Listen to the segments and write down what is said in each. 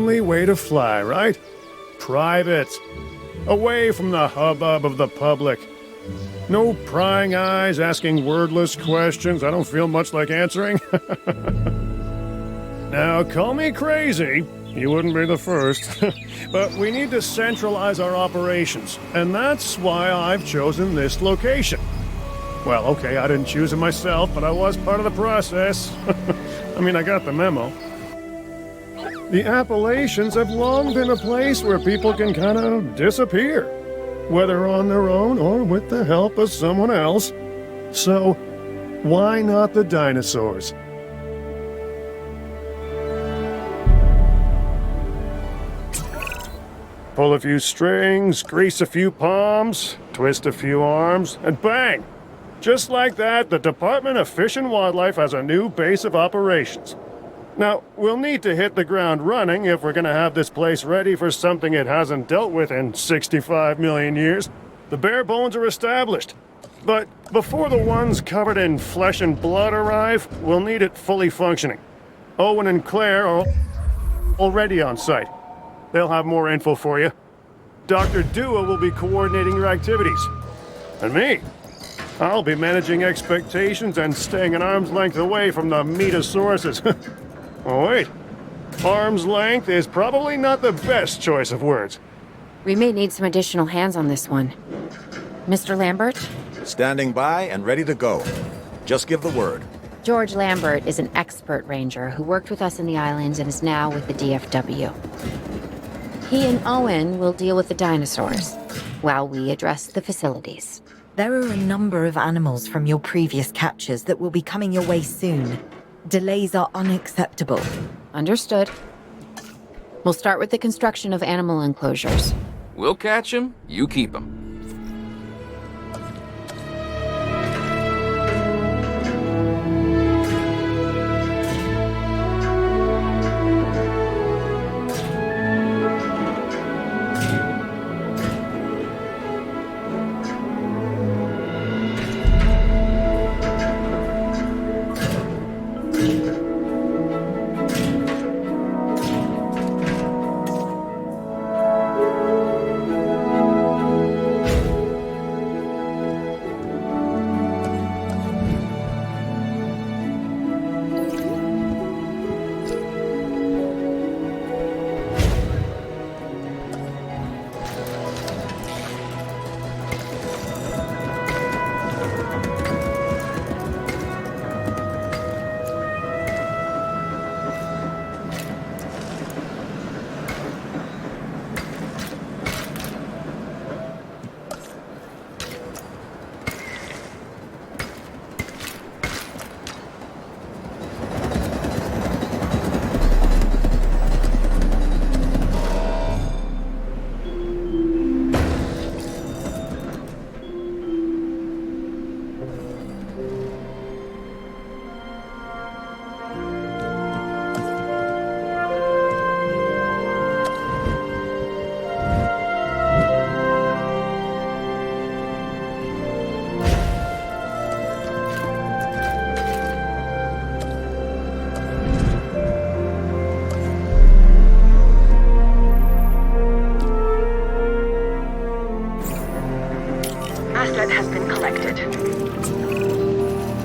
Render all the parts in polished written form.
only way to fly, right? Private. Away from the hubbub of the public. No prying eyes asking wordless questions I don't feel much like answering. Now, call me crazy. You wouldn't be the first. But we need to centralize our operations, and that's why I've chosen this location. Well, okay, I didn't choose it myself, but I was part of the process. I mean, I got the memo. The Appalachians have long been a place where people can kind of disappear, whether on their own or with the help of someone else. So, why not the dinosaurs? Pull a few strings, grease a few palms, twist a few arms, and bang! Just like that, the Department of Fish and Wildlife has a new base of operations. Now, we'll need to hit the ground running if we're gonna have this place ready for something it hasn't dealt with in 65 million years. The bare bones are established. But before the ones covered in flesh and blood arrive, we'll need it fully functioning. Owen and Claire are already on site. They'll have more info for you. Dr. Dua will be coordinating your activities. And me, I'll be managing expectations and staying an arm's length away from the metasauruses. Oh wait, arm's length is probably not the best choice of words. We may need some additional hands on this one. Mr. Lambert? Standing by and ready to go. Just give the word. George Lambert is an expert ranger who worked with us in the islands and is now with the DFW. He and Owen will deal with the dinosaurs, while we address the facilities. There are a number of animals from your previous captures that will be coming your way soon. Delays are unacceptable. Understood. We'll start with the construction of animal enclosures. We'll catch 'em, you keep 'em.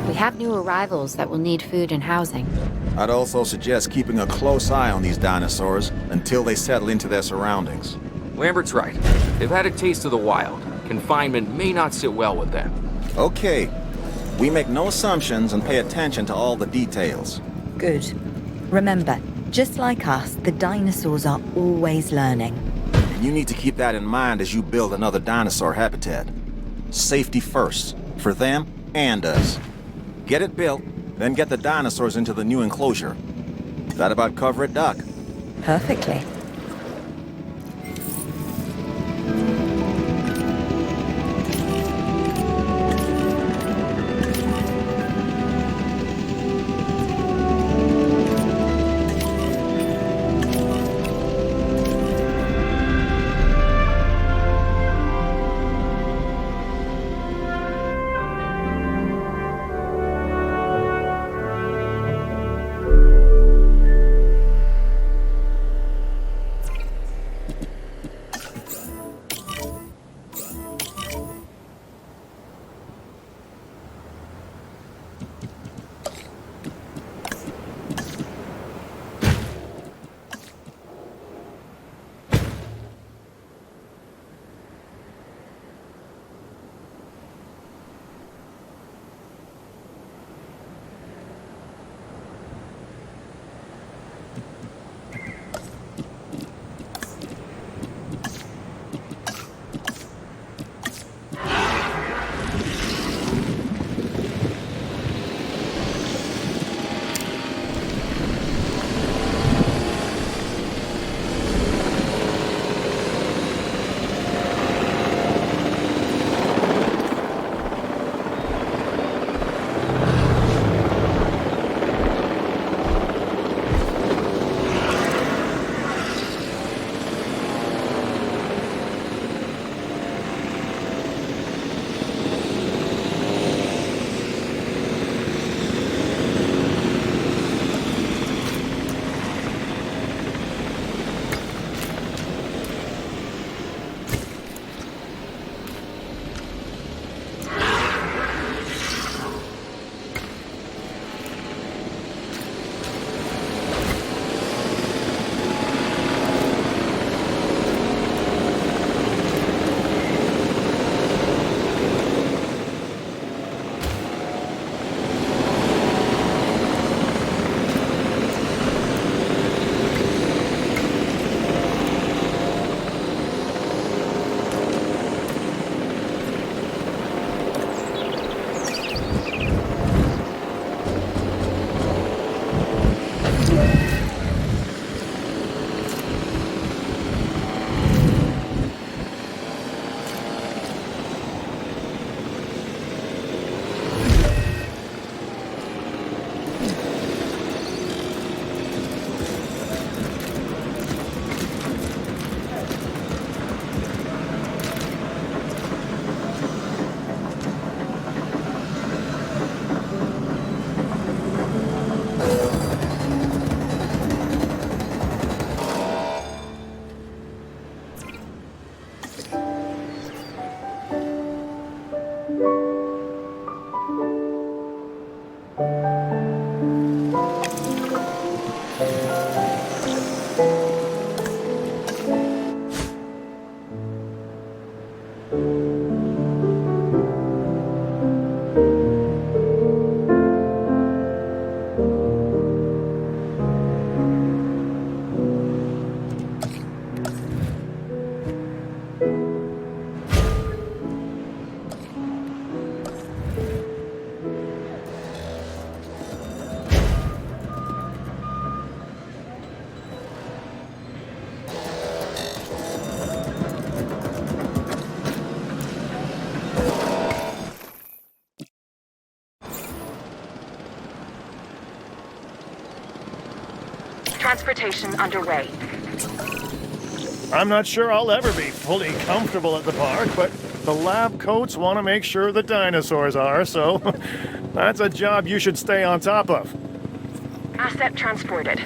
We have new arrivals that will need food and housing. I'd also suggest keeping a close eye on these dinosaurs until they settle into their surroundings. Lambert's right. They've had a taste of the wild. Confinement may not sit well with them. Okay. We make no assumptions and pay attention to all the details. Good. Remember, just like us, the dinosaurs are always learning. And you need to keep that in mind as you build another dinosaur habitat. Safety first, for them and us. Get it built, then get the dinosaurs into the new enclosure. That about cover it, Doc? Perfectly. Transportation underway. I'm not sure I'll ever be fully comfortable at the park, but the lab coats want to make sure the dinosaurs are, so that's a job you should stay on top of. Asset transported.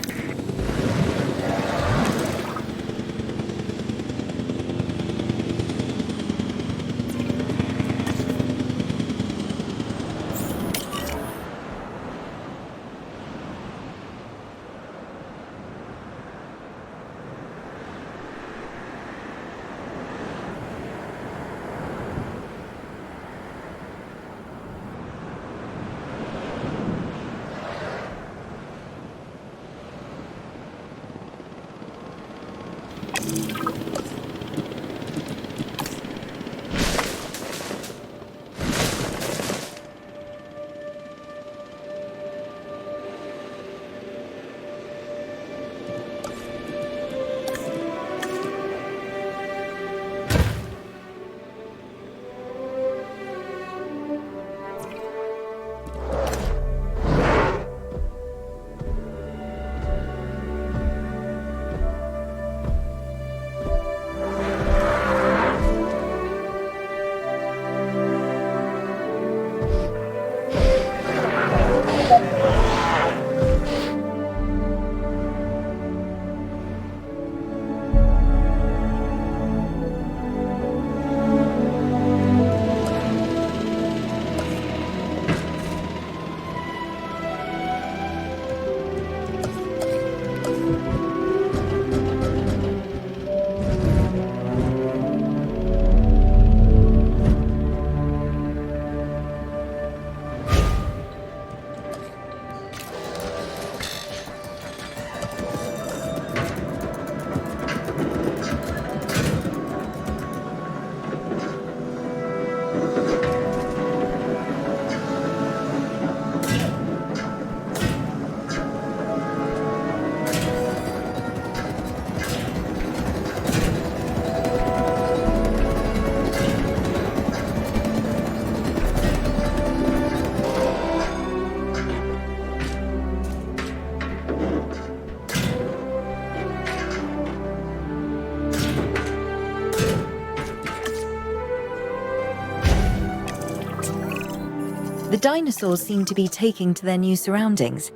The dinosaurs seem to be taking to their new surroundings.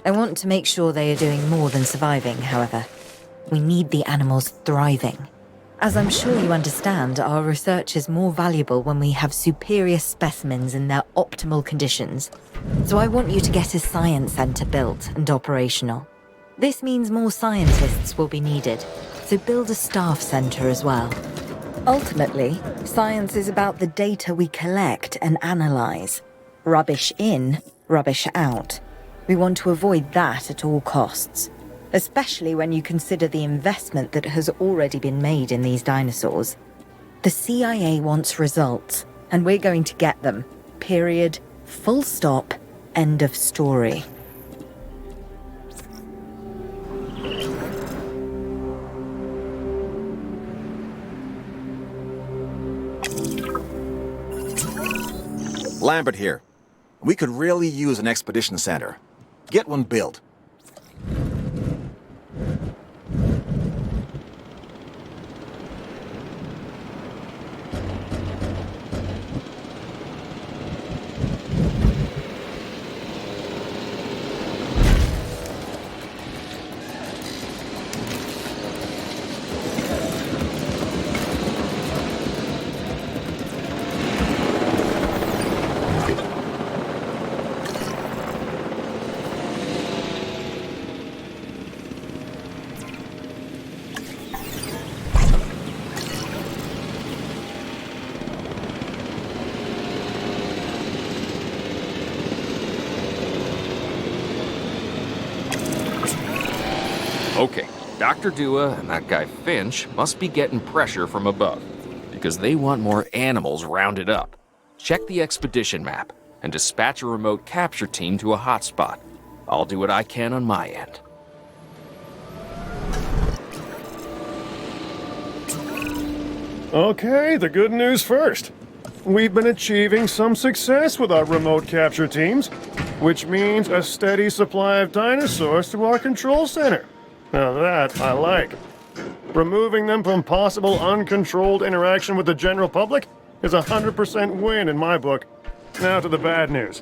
I want to make sure they are doing more than surviving, however. We need the animals thriving. As I'm sure you understand, our research is more valuable when we have superior specimens in their optimal conditions. So I want you to get a science center built and operational. This means more scientists will be needed, so build a staff center as well. Ultimately, science is about the data we collect and analyze. Rubbish in, rubbish out. We want to avoid that at all costs, especially when you consider the investment that has already been made in these dinosaurs. The CIA wants results, and we're going to get them. Period. Full stop. End of story. Lambert here. We could really use an expedition center. Get one built. Dr. Dua and that guy Finch must be getting pressure from above, because they want more animals rounded up. Check the expedition map and dispatch a remote capture team to a hotspot. I'll do what I can on my end. Okay, the good news first. We've been achieving some success with our remote capture teams, which means a steady supply of dinosaurs to our control center. Now that I like. Removing them from possible uncontrolled interaction with the general public is a 100% win in my book. Now to the bad news,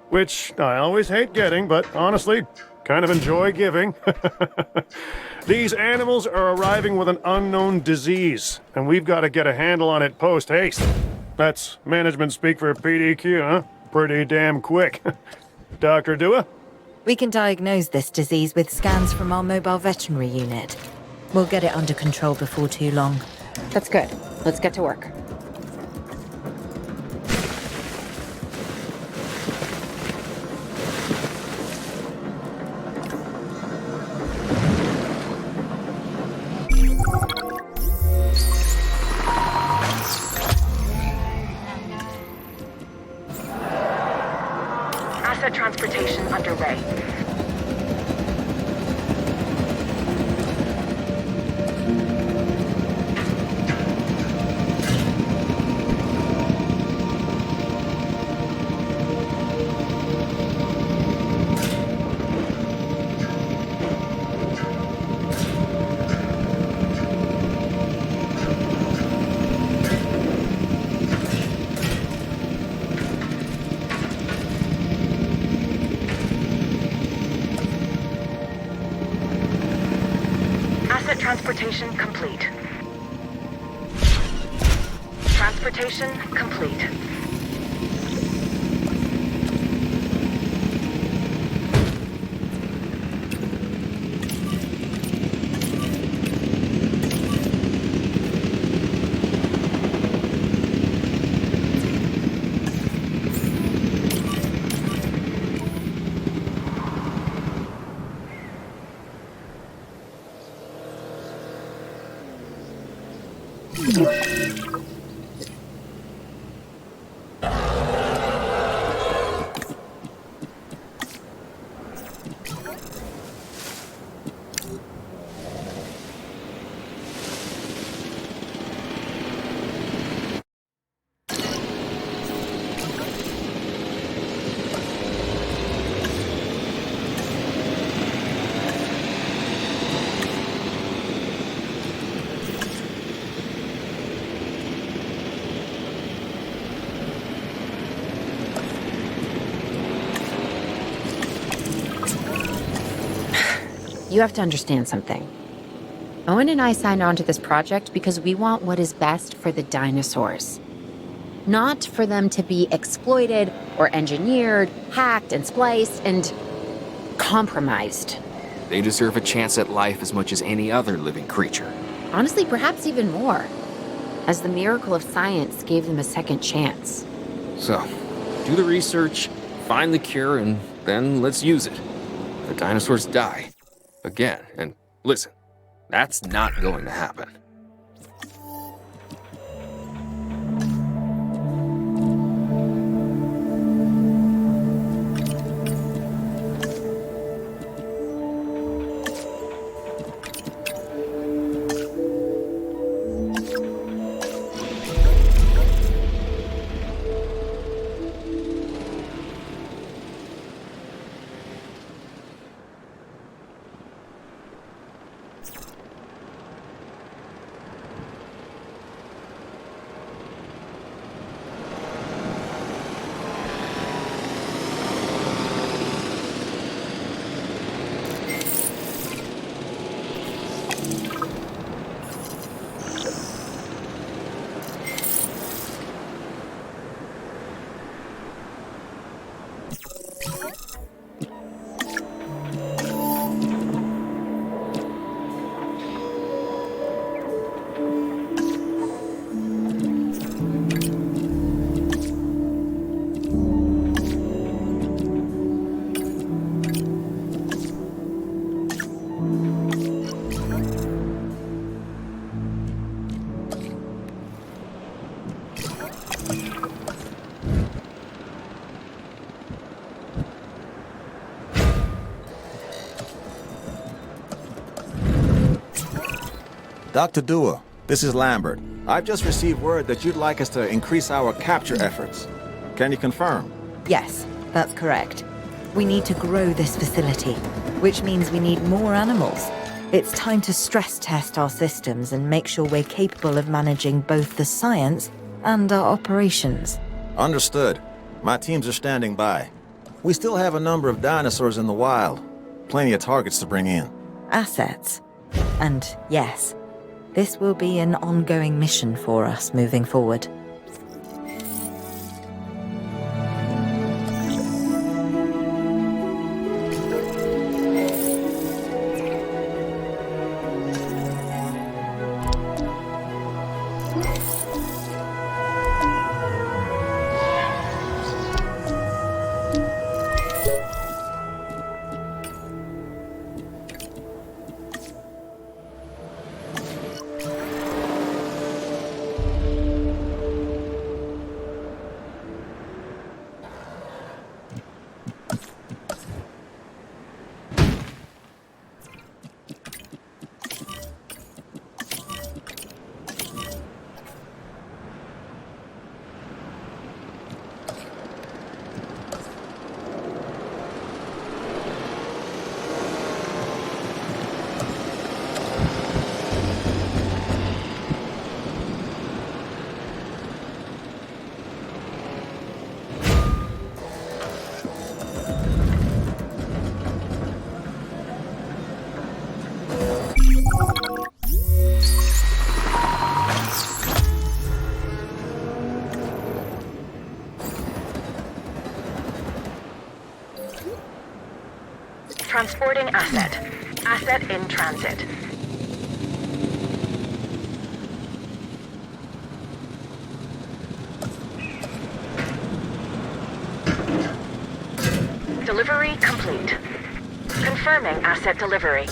which I always hate getting, but honestly, kind of enjoy giving. These animals are arriving with an unknown disease, and we've got to get a handle on it post-haste. That's management speak for PDQ, huh? Pretty damn quick. Dr. Dua? We can diagnose this disease with scans from our mobile veterinary unit. We'll get it under control before too long. That's good. Let's get to work. Asset transportation underway. Transportation complete. Transportation complete. You have to understand something. Owen and I signed on to this project because we want what is best for the dinosaurs. Not for them to be exploited or engineered, hacked and spliced and compromised. They deserve a chance at life as much as any other living creature. Honestly, perhaps even more, as the miracle of science gave them a second chance. So, do the research, find the cure, and then let's use it. The dinosaurs die. Again, and listen, that's not going to happen. Dr. Dua, this is Lambert. I've just received word that you'd like us to increase our capture efforts. Can you confirm? Yes, that's correct. We need to grow this facility, which means we need more animals. It's time to stress test our systems and make sure we're capable of managing both the science and our operations. Understood. My teams are standing by. We still have a number of dinosaurs in the wild. Plenty of targets to bring in. Assets. And yes, this will be an ongoing mission for us moving forward. Transporting asset. Asset in transit. Delivery complete. Confirming asset delivery.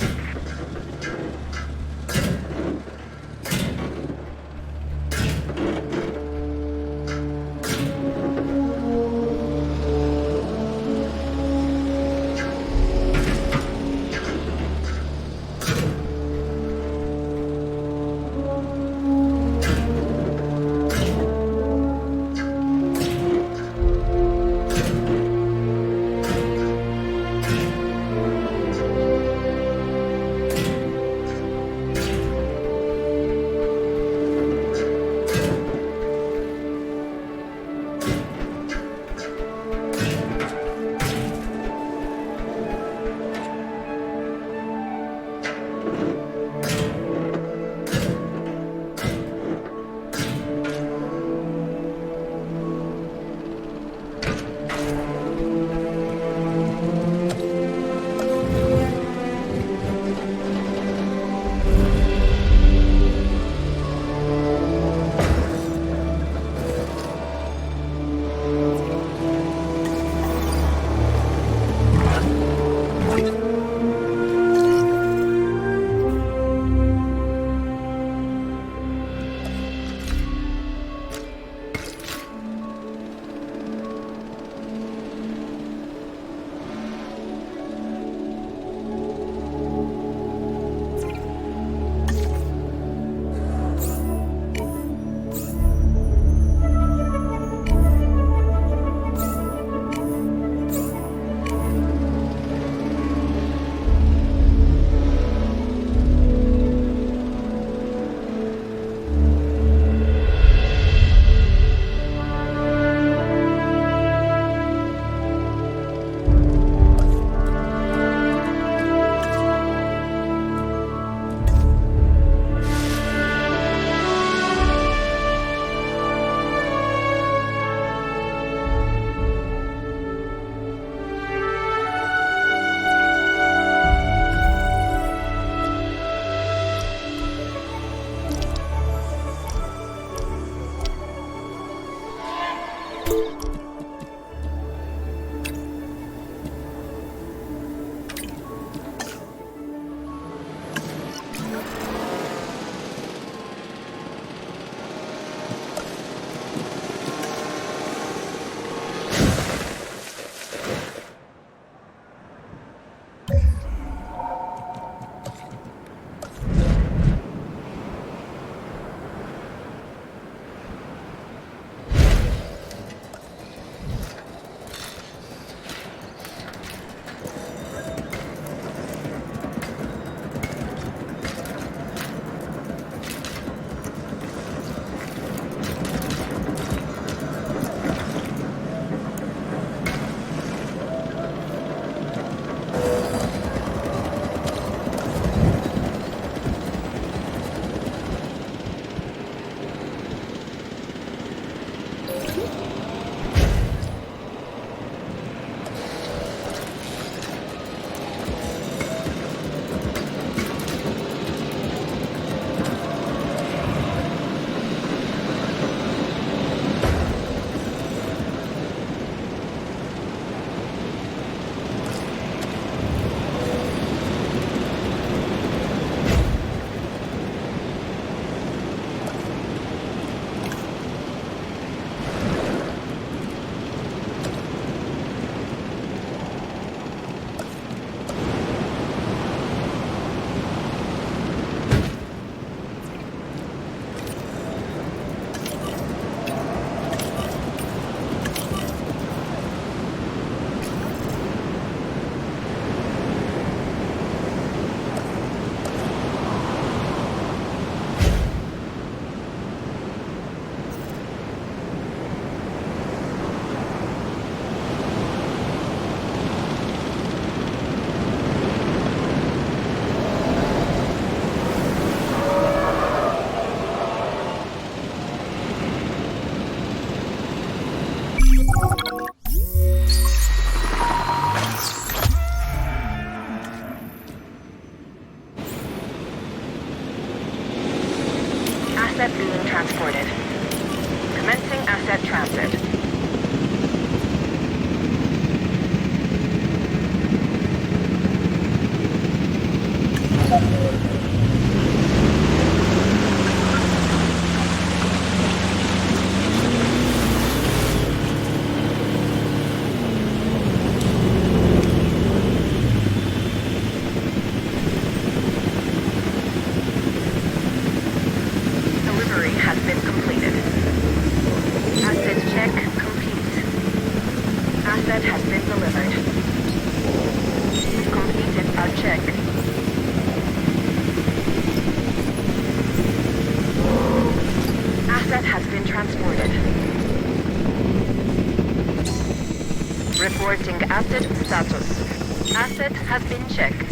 Reporting asset status. Asset has been checked.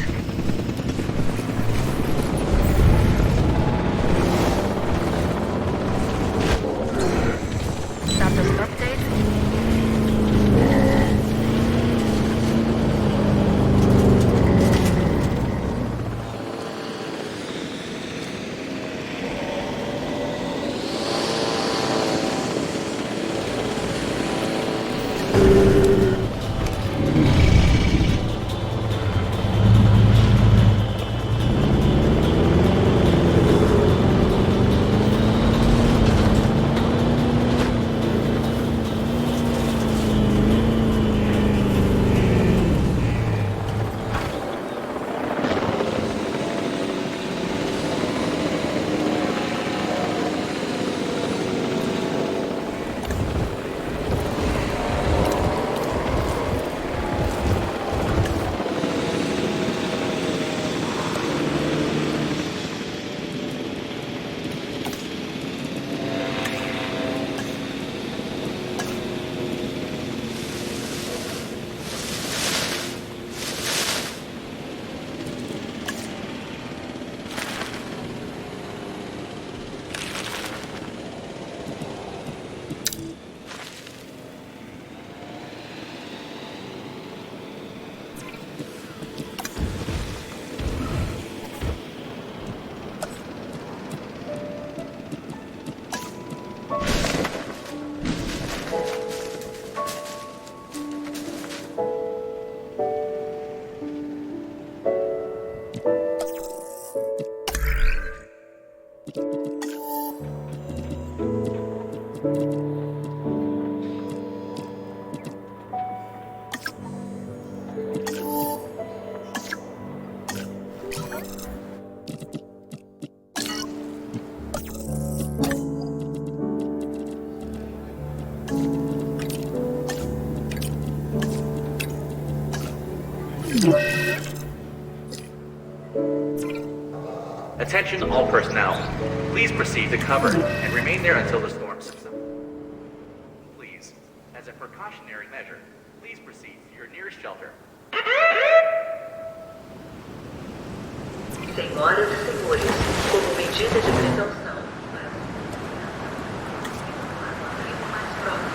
Status update. Attention all personnel. Please proceed to cover and remain there until the storm subsides. Please, as a precautionary measure, please proceed to your nearest shelter. Senhoras e senhores, como medida de precaução, mais próximo.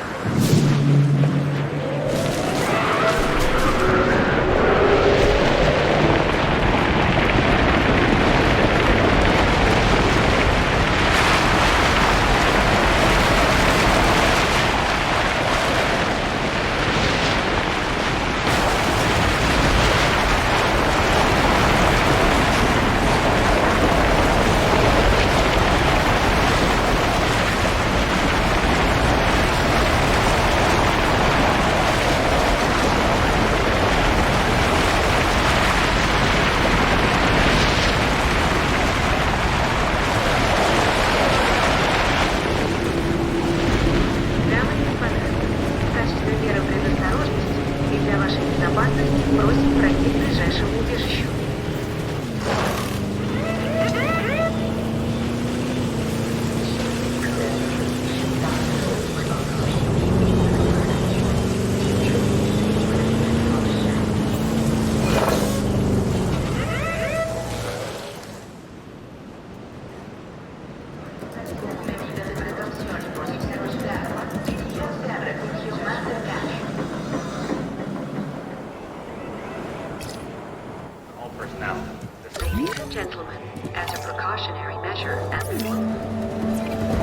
Gentlemen, as a precautionary measure,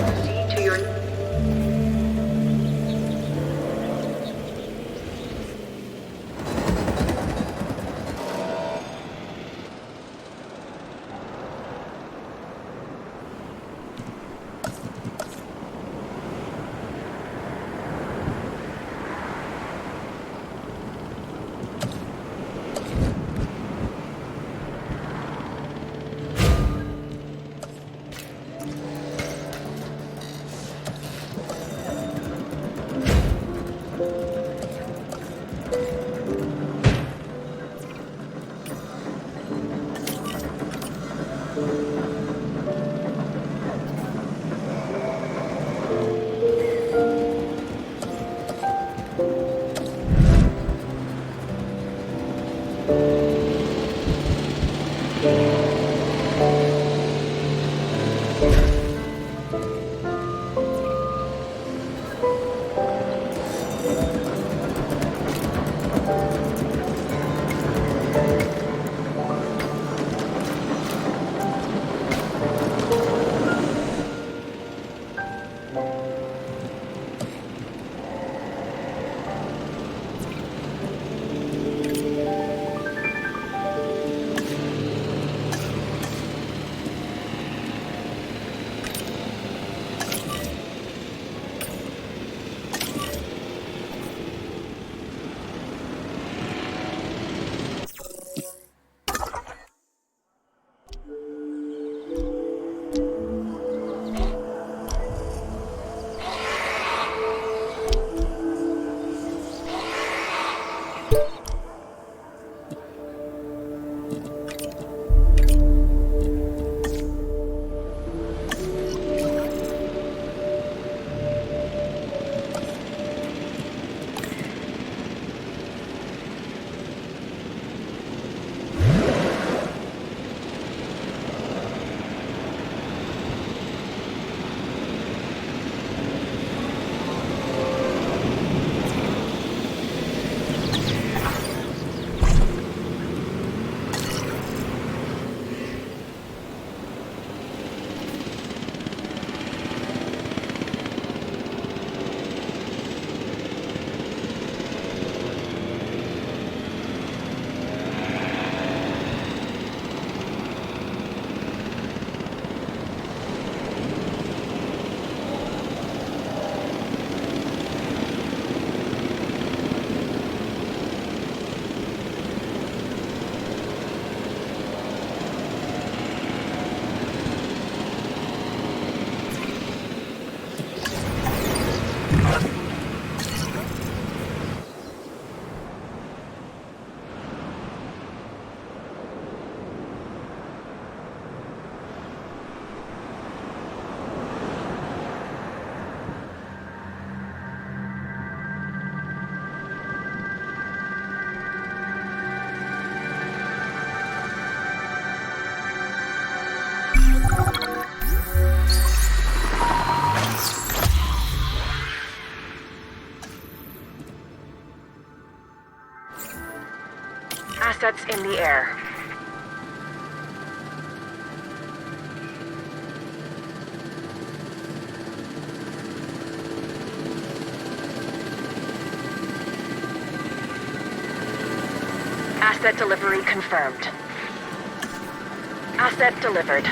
proceed to your... Assets in the air. Asset delivery confirmed. Asset delivered.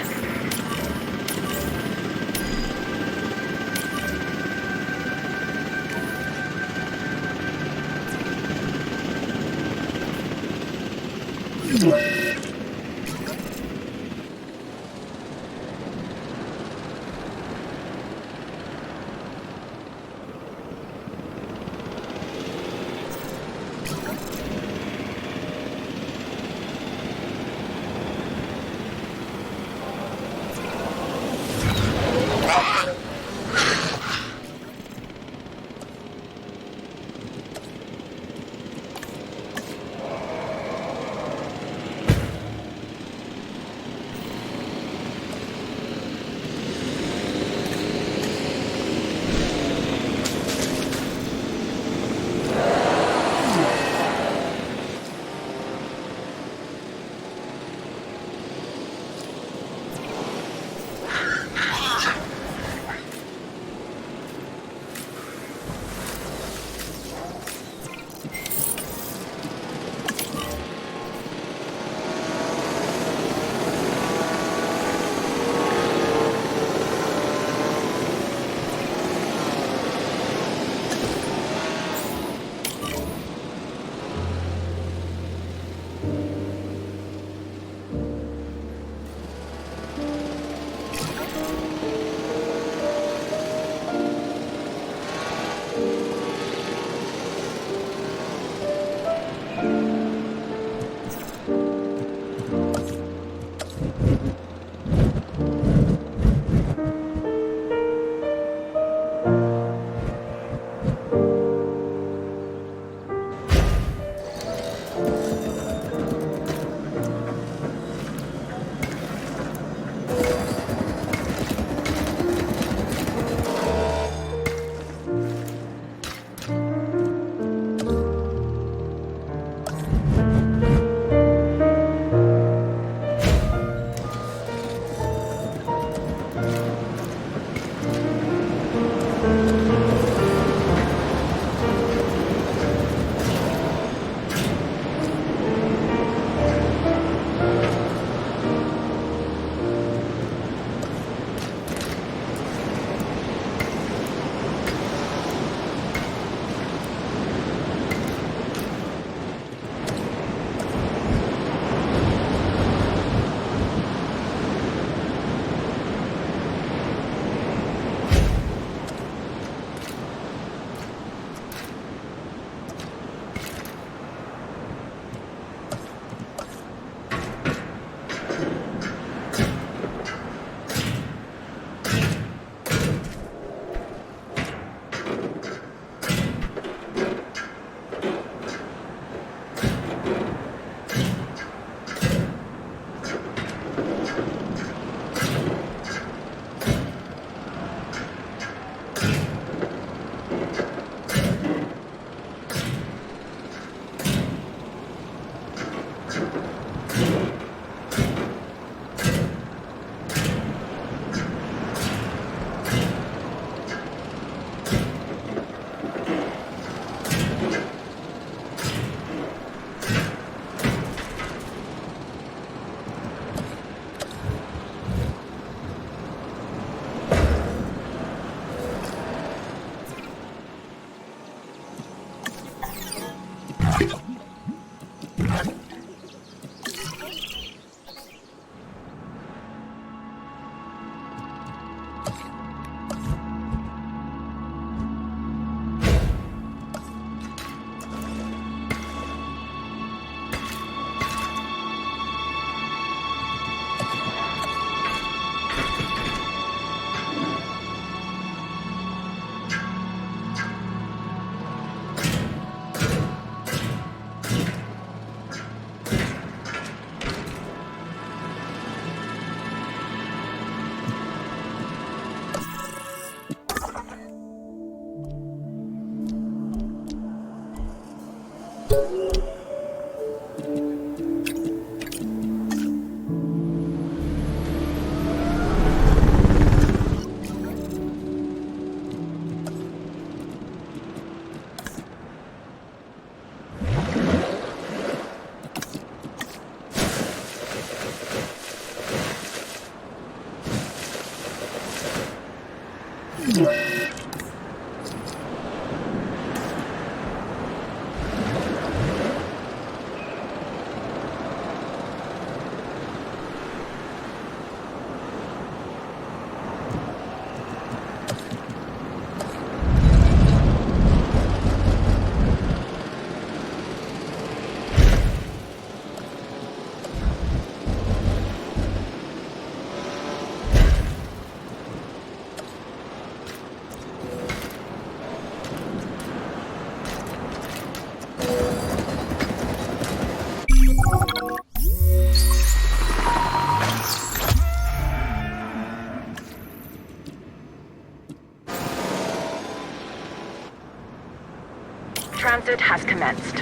Transit has commenced.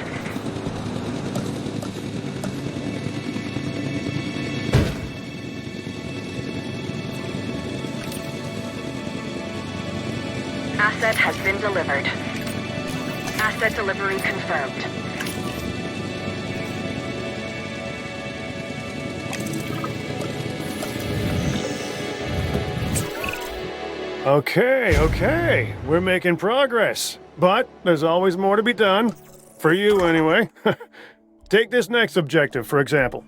Asset has been delivered. Asset delivery confirmed. Okay. We're making progress. But there's always more to be done. For you, anyway. Take this next objective, for example.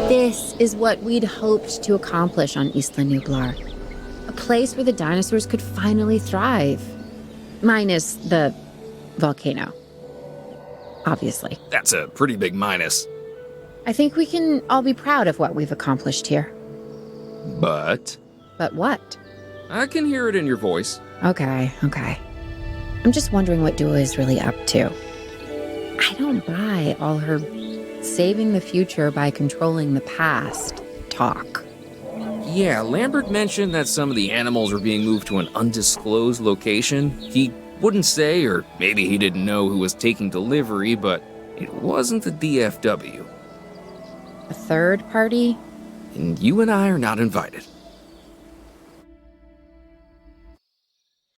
This is what we'd hoped to accomplish on Isla Nublar. A place where the dinosaurs could finally thrive. Minus the volcano. Obviously. That's a pretty big minus. I think we can all be proud of what we've accomplished here. But But what? I can hear it in your voice. Okay. I'm just wondering what Dua is really up to. I don't buy all her saving the future by controlling the past talk. Yeah, Lambert mentioned that some of the animals were being moved to an undisclosed location. He wouldn't say, or maybe he didn't know who was taking delivery, but it wasn't the DFW. A third party? And you and I are not invited.